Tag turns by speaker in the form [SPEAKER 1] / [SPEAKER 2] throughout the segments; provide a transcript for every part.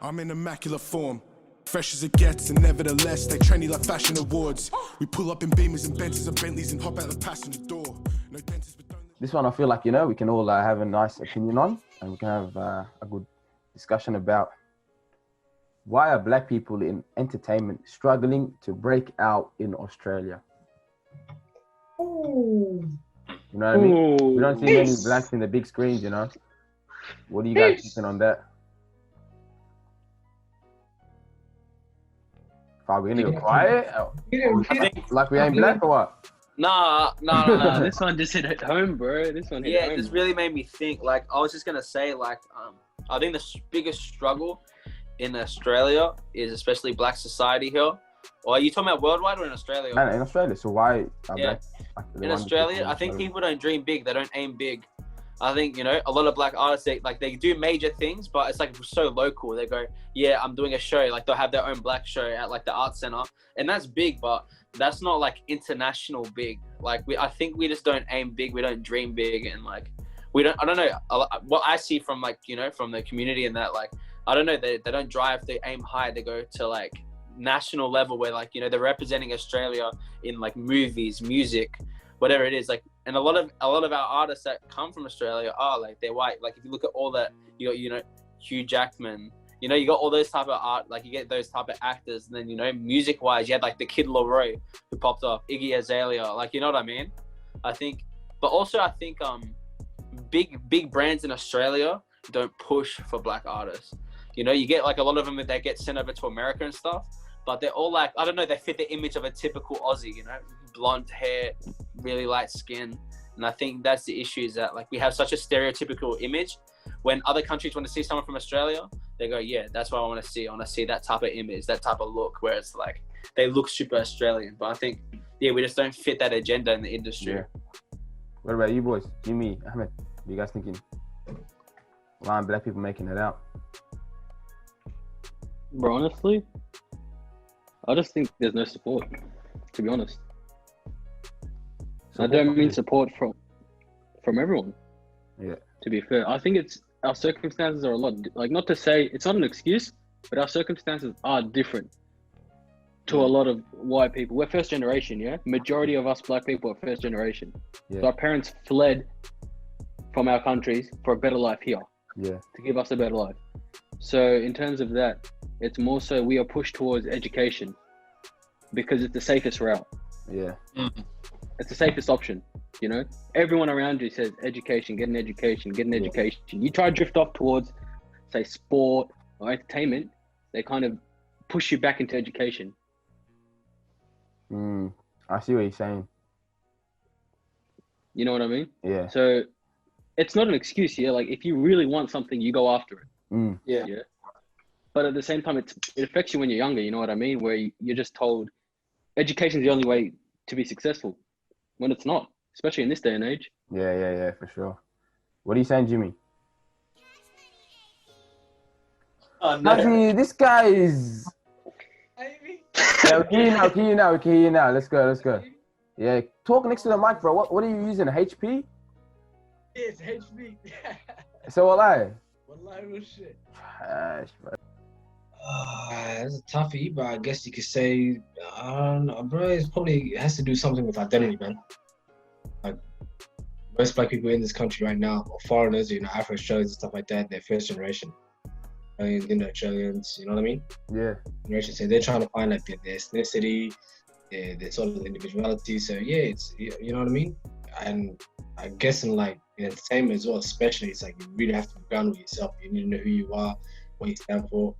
[SPEAKER 1] I'm in immaculate form, fresh as it gets, and nevertheless they train me like fashion awards. We pull up in Beamers and Benzes and Bentleys and hop out the passenger door. No dentist, but don't...
[SPEAKER 2] This one I feel like, we can all have a nice opinion on, and we can have a good discussion about why are black people in entertainment struggling to break out in Australia?
[SPEAKER 3] Ooh.
[SPEAKER 2] You know what I mean?
[SPEAKER 4] Ooh.
[SPEAKER 2] We don't see many blacks in the big screens, What do you guys thinking on that? Are we gonna go quiet? Like we ain't black or what?
[SPEAKER 4] Nah. This one just hit home, bro. This one hit home.
[SPEAKER 5] This really made me think. Like, I was just gonna say, like, I think the biggest struggle in Australia is especially black society here. Or are you talking about worldwide or in Australia?
[SPEAKER 2] No, in Australia. So why are black?
[SPEAKER 5] In Australia, I think people don't dream big. They don't aim big. I think, a lot of black artists, they do major things, but it's like so local. They go, yeah, I'm doing a show. Like, they'll have their own black show at like the art center, and that's big, but that's not like international big. Like, I think we just don't aim big. We don't dream big, and like, I don't know what I see from like, from the community and that, like, I don't know, they don't drive, they aim high. They go to like national level where like, they're representing Australia in like movies, music, whatever it is. Like, and a lot of our artists that come from Australia are like, they're white. Like, if you look at all that, you got, Hugh Jackman, you got all those type of art, like you get those type of actors. And then, music wise, you had like the Kid Laroi who popped off, Iggy Azalea, like, you know what I mean? I think, but also I think, big brands in Australia don't push for black artists. You get like a lot of them, they get sent over to America and stuff, but they're all like, I don't know, they fit the image of a typical Aussie, blonde hair, really light skin. And I think that's the issue, is that like we have such a stereotypical image. When other countries want to see someone from Australia, they go, yeah, that's what I want to see. I want to see that type of image, that type of look, where it's like they look super Australian. But I think, we just don't fit that agenda in the industry.
[SPEAKER 2] Yeah. What about you boys? Jimmy, Ahmed, what are you guys thinking? Why aren't black people making it out?
[SPEAKER 4] Bro, honestly, I just think there's no support, to be honest. I don't mean support from everyone.
[SPEAKER 2] Yeah.
[SPEAKER 4] To be fair, I think our circumstances are a lot, like, not to say it's not an excuse, but our circumstances are different to a lot of white people. We're first generation, yeah? Majority of us black people are first generation.
[SPEAKER 2] Yeah.
[SPEAKER 4] So our parents fled from our countries for a better life here.
[SPEAKER 2] Yeah.
[SPEAKER 4] To give us a better life. So in terms of that, it's more so we are pushed towards education because it's the safest route.
[SPEAKER 2] Yeah.
[SPEAKER 4] It's the safest option, Everyone around you says education, get an education. You try to drift off towards, say, sport or entertainment, they kind of push you back into education.
[SPEAKER 2] I see what you're saying.
[SPEAKER 4] You know what I mean?
[SPEAKER 2] Yeah.
[SPEAKER 4] So it's not an excuse here. Like, if you really want something, you go after it.
[SPEAKER 5] Yeah.
[SPEAKER 4] But at the same time, it affects you when you're younger, you know what I mean? Where you're just told education is the only way to be successful, when it's not, especially in this day and age.
[SPEAKER 2] Yeah, for sure. What are you saying, Jimmy?
[SPEAKER 5] Oh, no.
[SPEAKER 2] Actually, this guy is... Yeah, we can hear you now. Let's go. Yeah, talk next to the mic, bro. What are you using, HP?
[SPEAKER 3] It's HP.
[SPEAKER 2] So Wallahi?
[SPEAKER 3] Wallahi, real shit.
[SPEAKER 2] Trash, bro.
[SPEAKER 3] That's a toughie, but I guess you could say, I don't know, bro, it has to do something with identity, man. Like, most black people in this country right now, or foreigners, Afro-Australians and stuff like that, they're first generation. Indo-Australians, you know what I mean?
[SPEAKER 2] Yeah.
[SPEAKER 3] Generation, so they're trying to find like their ethnicity, their sort of individuality. So yeah, it's, you know what I mean? And I guess in like in entertainment as well, especially, it's like you really have to be grounded with yourself. You need to know who you are, what you stand for,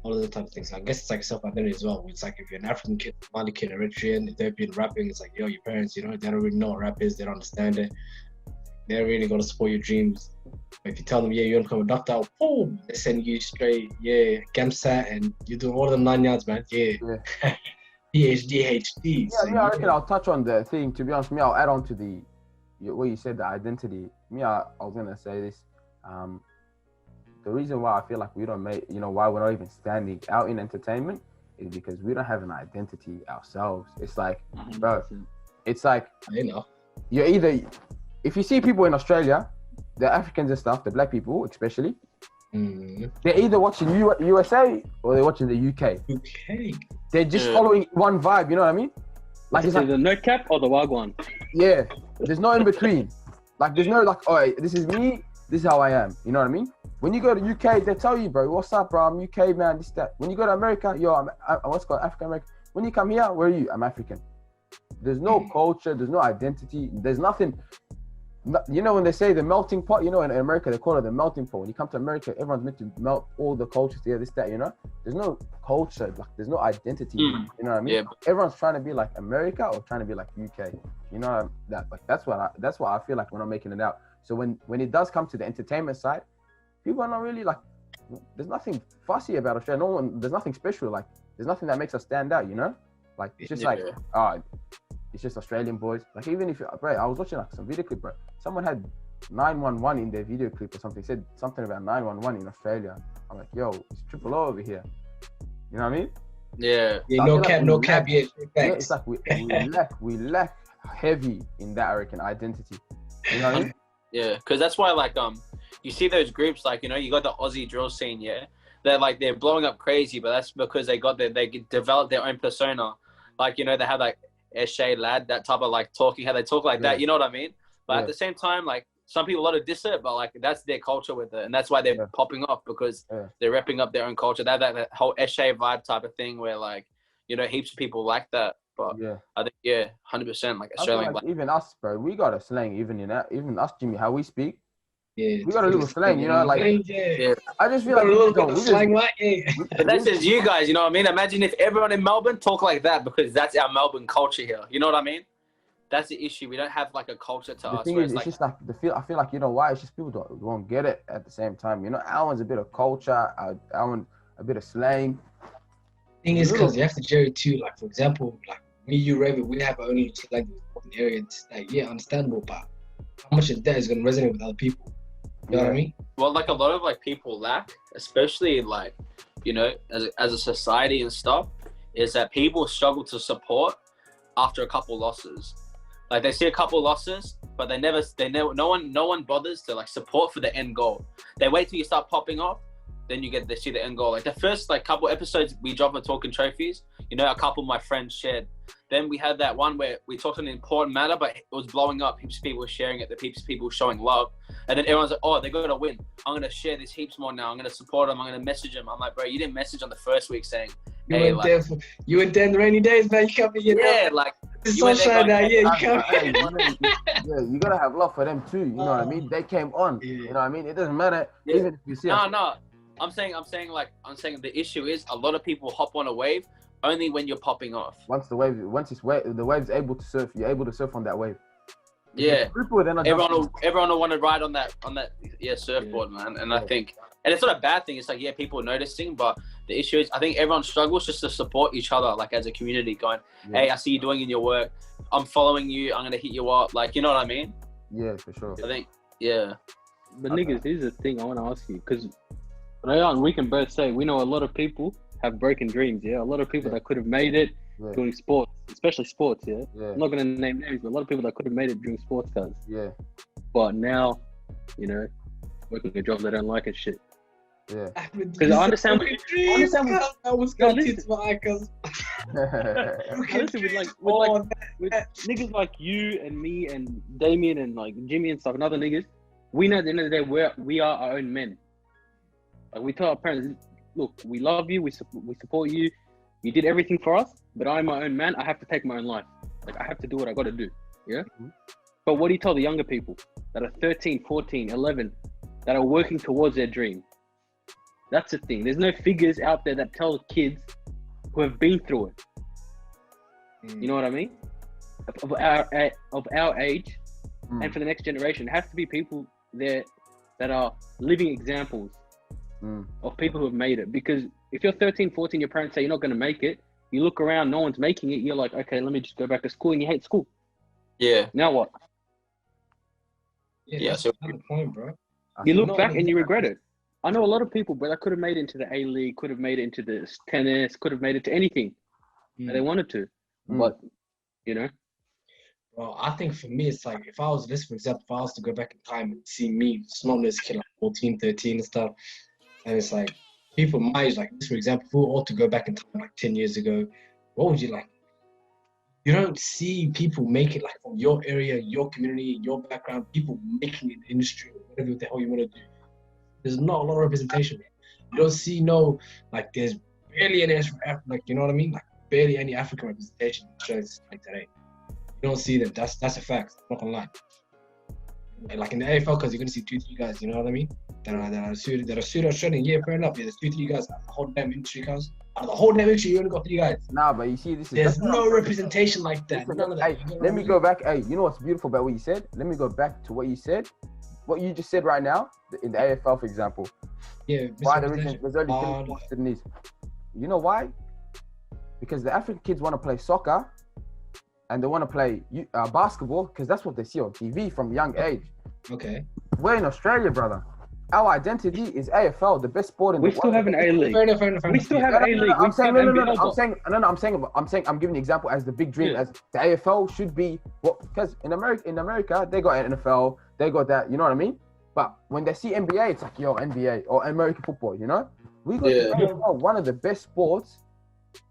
[SPEAKER 3] all of those type of things. I guess it's like self-identity as well. It's like if you're an African kid, Mali kid, Eritrean, Ethiopian rapping, it's like, your parents, they don't really know what rap is, they don't understand it. They're really gonna support your dreams. If you tell them, you want to become a doctor, boom, they send you straight, GAMSAT, and you do all the 9 yards, man. Yeah. PhD, HD.
[SPEAKER 2] Yeah, I reckon I'll touch on the thing. To be honest, I'll add on to what you said, the identity. I was gonna say this. The reason why I feel like we don't make, why we're not even standing out in entertainment is because we don't have an identity ourselves. It's like, bro, it's like, you're either, if you see people in Australia, the Africans and stuff, the black people especially, They're either watching USA or they're watching the UK.
[SPEAKER 3] Okay.
[SPEAKER 2] They're just following one vibe, you know what I mean? Like it's like
[SPEAKER 4] the no cap or the wagwan.
[SPEAKER 2] yeah, there's no in between. Like there's no like, oh, this is me, this is how I am. You know what I mean? When you go to UK, they tell you, bro, what's up, bro? I'm UK man, this that. When you go to America, yo, I'm what's called African American. When you come here, where are you? I'm African. There's no culture, there's no identity, there's nothing. You know when they say the melting pot, you know in America they call it the melting pot. When you come to America, everyone's meant to melt all the cultures together, this, that, you know? There's no culture, like there's no identity, you know what I mean?
[SPEAKER 5] Yeah.
[SPEAKER 2] Everyone's trying to be like America or trying to be like UK. You know that like that's what I feel like when I'm making it out. So when it does come to the entertainment side, people are not really like there's nothing fussy about Australia. There's nothing special, like there's nothing that makes us stand out, you know? Like it's just like it's just Australian boys. Like even if bro, I was watching like some video clip, bro. Someone had 911 in their video clip or something. Said something about 911 in Australia. I'm like, yo, it's triple O over here. You know what I mean?
[SPEAKER 5] Yeah.
[SPEAKER 3] Yeah, no cap, no cap. Yeah,
[SPEAKER 2] yeah, it's like we lack heavy in that American identity. You know what I mean?
[SPEAKER 5] Yeah, because that's why like you see those groups like, you know, you got the Aussie drill scene, yeah. They're blowing up crazy, but that's because they developed their own persona. Like, you know, they have like Eshay lad, that type of like talking, how they talk like that, you know what I mean? But at the same time, like some people a lot of diss it, but like that's their culture with it, and that's why they're popping off because they're repping up their own culture. They have that whole Eshay vibe type of thing where like, you know, heaps of people like that. But I think 100% like Australian.
[SPEAKER 2] Like even us, bro, we got a slang. Even us, Jimmy, how we speak.
[SPEAKER 3] Yeah,
[SPEAKER 2] we got a little slang, you know, like I just feel like
[SPEAKER 3] a little bit of slang, like
[SPEAKER 5] But that's just you guys, you know what I mean? Imagine if everyone in Melbourne talk like that because that's our Melbourne culture here. You know what I mean? That's the issue. We don't have like a culture to us.
[SPEAKER 2] The thing is, it's just like I feel like, you know why? It's just people won't get it at the same time. You know, our one's a bit of culture, our one a bit of slang.
[SPEAKER 3] Thing is, because you have to jerry too. Like for example, like me, you, Rayvo, we have our own slang in the area. It's like understandable, but how much of that is going to resonate with other people? You know what I mean?
[SPEAKER 5] Well, like a lot of like people lack, especially like, you know, as a society and stuff, is that people struggle to support after a couple losses. Like they see a couple losses, but no one bothers to like support for the end goal. They wait till you start popping off, then they see the end goal. Like the first like couple episodes we dropped on Talking Trophies, you know, a couple of my friends shared. Then we had that one where we talked on an important matter, but it was blowing up. Heaps of people were sharing it. Heaps of people were showing love. And then everyone's like, oh, they're going to win. I'm going to share this heaps more now. I'm going to support them. I'm going to message them. I'm like, bro, you didn't message on the first week saying, hey,
[SPEAKER 3] you went there in the rainy days, man. You can't be
[SPEAKER 5] like,
[SPEAKER 3] it's sunshine now. Yeah, you can't.
[SPEAKER 2] Yeah, you got to have love for them too. You know what I mean? They came on. You know what I mean? It doesn't matter. Even if you see
[SPEAKER 5] No. I'm saying the issue is a lot of people hop on a wave only when you're popping off.
[SPEAKER 2] Once the wave's able to surf, you're able to surf on that wave.
[SPEAKER 5] Yeah. Everyone will want to ride on that surfboard, man. And I think, and it's not a bad thing. It's like, people are noticing, but the issue is I think everyone struggles just to support each other, like as a community going, hey, I see you doing in your work. I'm following you. I'm going to hit you up. Like, you know what I mean?
[SPEAKER 2] Yeah, for sure.
[SPEAKER 5] I think,
[SPEAKER 4] But niggas, here's the thing I want to ask you, because Rayan, we can both say we know a lot of people have broken dreams, a lot of people that could have made it doing sports, especially sports, I'm not going to name names, but a lot of people that could have made it doing sports cars. But now, you know, working a job they don't like and shit. Because I understand what
[SPEAKER 3] I was going to teach my cuz.
[SPEAKER 4] Listen, with niggas like you and me and Damian and like Jimmy and stuff and other niggas, we know at the end of the day we are our own men. Like we tell our parents, look, we love you, we support you, you did everything for us, but I'm my own man, I have to take my own life. Like I have to do what I got to do, But what do you tell the younger people that are 13, 14, 11, that are working towards their dream? That's the thing. There's no figures out there that tell kids who have been through it. You know what I mean? Of our age, and for the next generation, it has to be people there that are living examples of people who have made it. Because if you're 13, 14, your parents say you're not going to make it, you look around, no one's making it, you're like, okay, let me just go back to school, and you hate school. Now what?
[SPEAKER 3] That's a good point, bro.
[SPEAKER 4] You look back and you regret it. I know a lot of people, but that could have made it into the A-League, could have made it into the tennis, could have made it to anything that they wanted to. But, you know.
[SPEAKER 3] Well, I think for me, it's like, if I was to go back in time and see me, small as kid, like 14, 13 and stuff, And it's like people my age, like this, for example, if we were all to go back in time like 10 years ago, what would you like? You don't see people make it like from your area, your community, your background, people making it in the industry or whatever the hell you want to do. There's not a lot of representation. You don't see like there's barely any like you know what I mean? Like barely any African representation in shows like today. You don't see them. That's a fact. I'm not gonna lie. Like in the AFL, because you're gonna see 2-3 guys, you know what I mean? That are suited Australian. Yeah, fair enough. Yeah, there's 2-3 guys. The whole damn industry counts. Out of the whole damn industry, you only got 3 guys.
[SPEAKER 2] Nah, but you see,
[SPEAKER 3] there's no representation like that. None of that.
[SPEAKER 2] Hey, let me go back. Hey, you know what's beautiful about what you said? Let me go back to what you said. What you just said right now in the AFL, for example.
[SPEAKER 3] Yeah.
[SPEAKER 2] Why there's only 3 Sudanese? You know why? Because the African kids want to play soccer and they want to play basketball because that's what they see on TV from a young age.
[SPEAKER 3] Okay.
[SPEAKER 2] We're in Australia, brother. Our identity is AFL, the best sport in the world.
[SPEAKER 4] We still have an A-League.
[SPEAKER 3] Fair enough.
[SPEAKER 4] We still have an A-League.
[SPEAKER 2] I'm saying I'm giving an example as the big dream, as the AFL should be. Because in America, they got an NFL, they got that, you know what I mean? But when they see NBA, it's like, yo, NBA or American football, you know? We got the AFL, one of the best sports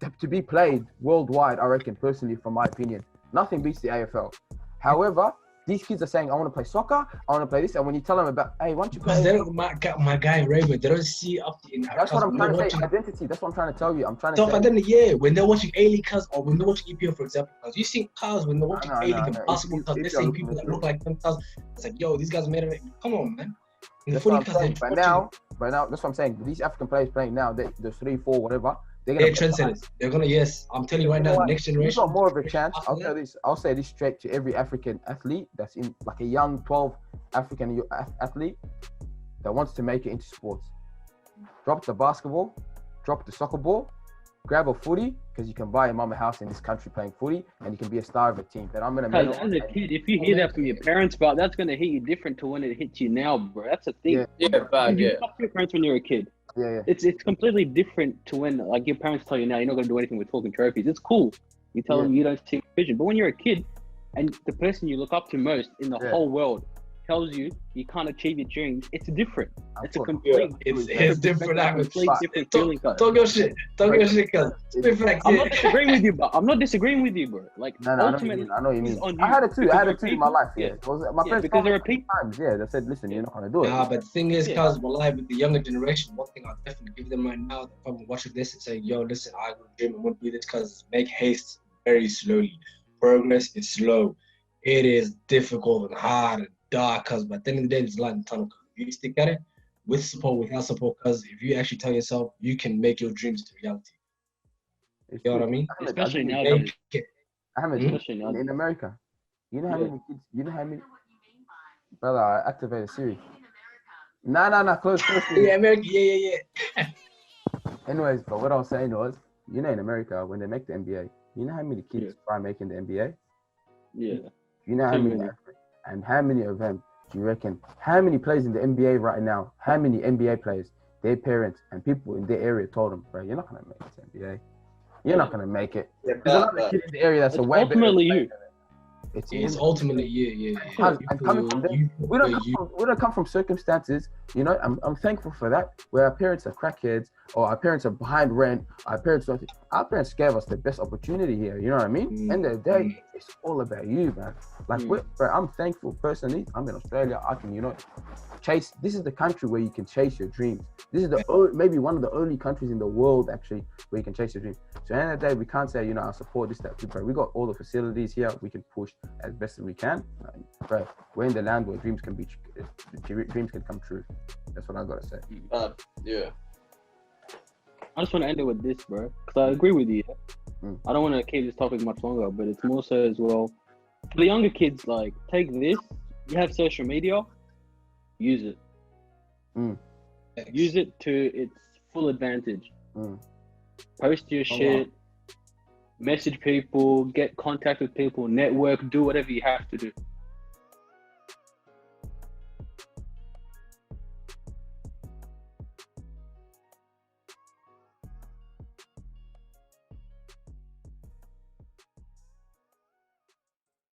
[SPEAKER 2] to be played worldwide, I reckon, personally, from my opinion. Nothing beats the AFL. However, these kids are saying, I want to play soccer, I want to play this, and when you tell them about, hey, why don't you play?
[SPEAKER 3] Because they don't, my guy Rayvo, they don't see up in.
[SPEAKER 2] That's what I'm trying to say. Identity. That's what I'm trying to tell you. I'm trying to.
[SPEAKER 3] So, but then, yeah, when they're watching A-League cars or when they're watching EPL, for example, cause you see cars when they're watching A-League and basketball cars, they're seeing people that look like them cars. It's like, yo, these guys made it. Come on, man.
[SPEAKER 2] That's what I'm saying. By now, that's what I'm saying. These African players playing now, the 3, 4, whatever. They're trendsetters.
[SPEAKER 3] They're gonna, yes. I'm telling you right now, next generation.
[SPEAKER 2] You got more of a chance. I'll say this straight to every African athlete that's in like a young 12 African athlete that wants to make it into sports. Drop the basketball, drop the soccer ball, grab a footy because you can buy a mama house in this country playing footy and you can be a star of a team. That I'm gonna make.
[SPEAKER 4] As a kid, if you hear that from your parents, but that's gonna hit you different to when it hits you now, bro. That's the thing.
[SPEAKER 5] You talk to
[SPEAKER 4] your parents when you're a kid.
[SPEAKER 2] Yeah.
[SPEAKER 4] It's completely different to when like your parents tell you now you're not gonna do anything with talking trophies. It's cool. You tell them you don't see vision, but when you're a kid and the person you look up to most in the whole world tells you you can't achieve your dreams, it's different. It's a complete.
[SPEAKER 3] It's different.
[SPEAKER 4] Different feeling.
[SPEAKER 3] Talk your shit. Talk your shit, cuz.
[SPEAKER 4] I'm not disagreeing with you, but like ultimately,
[SPEAKER 2] I know what you mean. I had it too in my life. Yeah. My parents
[SPEAKER 4] because there are people.
[SPEAKER 2] Times, they said, listen, you're not gonna do it.
[SPEAKER 3] Nah, but the thing is, cuz, with the younger generation, one thing I'll definitely give them right now, they're probably watching this and say, yo, listen, I will dream and want to do this, cuz make haste very slowly. Progress is slow. It is difficult and hard and dark, cuz, but at the end of the day, it's light and tunnel. If you stick at it, with support, without support, cuz, if you actually tell yourself, you can make your dreams to reality. You know what I mean?
[SPEAKER 4] Especially nowadays.
[SPEAKER 2] Ahmed, in America, you know how many kids, brother, I activated Siri. Nah, close.
[SPEAKER 3] Yeah, America, yeah.
[SPEAKER 2] Anyways, but what I was saying was, in America, when they make the NBA, you know how many kids try making the NBA?
[SPEAKER 4] Yeah.
[SPEAKER 2] You know how many, and how many of them do you reckon? How many players in the NBA right now? How many NBA players, their parents and people in their area told them, bro, you're not gonna make it to NBA. You're not gonna make it. There's a lot of kids in the area that's a way better.
[SPEAKER 4] Ultimately, you.
[SPEAKER 3] It's ultimately yeah.
[SPEAKER 2] And coming from there, we don't come from circumstances, I'm thankful for that, where our parents are crackheads or our parents are behind rent, our parents gave us the best opportunity here, you know what I mean? End of the day, it's all about you, man. Like, bro, I'm thankful personally. I'm in Australia. I can, chase. This is the country where you can chase your dreams. This is maybe one of the only countries in the world actually where you can chase your dreams. So at the end of the day, we can't say, I support this, that, bro. We got all the facilities here. We can push as best as we can. Bro, we're in the land where dreams can come true. That's what I gotta say.
[SPEAKER 5] Yeah.
[SPEAKER 4] I just want to end it with this, bro, because I agree with you. I don't want to keep this topic much longer, but it's more so as well for the younger kids. Like, take this. You have social media. Use it. Use it to its full advantage. Post your shit. Message people. Get contact with people. Network. Do whatever you have to do.